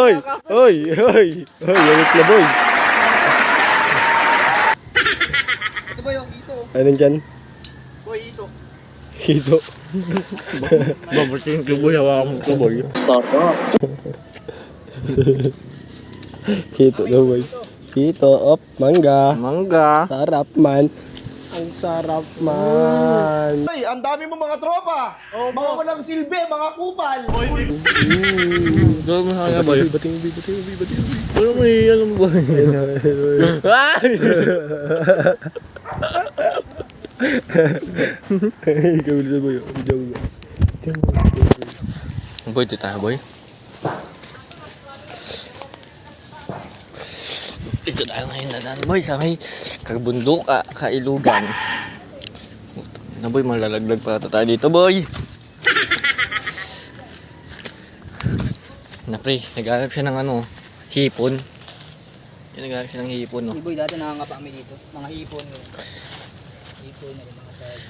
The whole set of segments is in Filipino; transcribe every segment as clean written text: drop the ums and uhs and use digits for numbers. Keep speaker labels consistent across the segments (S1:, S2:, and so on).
S1: Hoy! Hoy! Hoy! Hoy! Yawit na boy!
S2: Ito ba yung hito?
S1: Anong dyan?
S2: Boy, hito.
S1: Hito.
S3: Babot yung tuboy, hawakan mo tuboy.
S2: Sarap.
S1: Hito na boy. Hito. Op. Mangga.
S3: Mangga.
S1: Sarap man. Ang sarap man.
S2: Ay, ang dami mo mga tropa. Mga walang silbi, mga kupal.
S3: Gawin mo kaya boy.
S1: Bating ubi.
S3: Ano mo alam boy? Ay!
S1: Ikaw sa boy. Diyan mo.
S3: Boy, ito tayo boy. Ito tayo ngayon na boy sa may kabundok kailugan. Na boy, malalaglag pa tayo dito boy. Na pre, naghanap siya ng ano, hipon. Naghanap siya ng hipon no.
S2: Si Boy, dati nakangapa kami dito. Mga hipon. Hipon na rin mga side.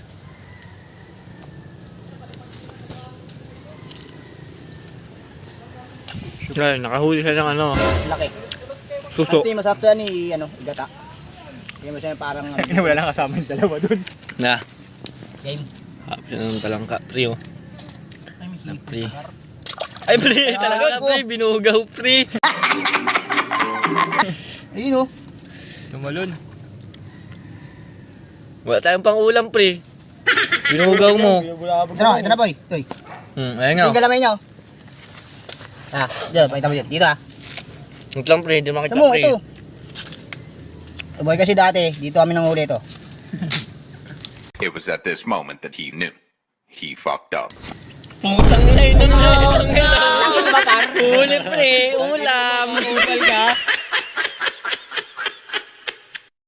S3: Ay, nakahuli siya ng ano,
S2: Laki.
S3: suso.
S2: Ito yung masarap yan igata. Hindi mo siya parang...
S4: Wala lang kasama yung dalawa dun.
S3: Na,
S2: Game.
S3: hap siya ng talangka, pre oh.
S2: Ay, may
S3: Na
S2: hipon.
S3: pre. Ay pre, talaga na pre, binugaw pre.
S2: Ayun o.
S4: Tumalon.
S3: Wala tayong pang ulam pre. Binugaw mo.
S2: Ito na Boy. Boy.
S3: Ayan nga.
S2: Yung galamay niyo. Dito, pakita mo dito. Dito
S3: Ito lang pre, hindi makita
S2: Sa mo,
S3: pre.
S2: ito. Ito Boy kasi dati, dito kami nanghuli ito.
S5: It was at this moment that he knew. He fucked up.
S3: Putang ina yun na. Ulit pre, ulam. Ulam ka.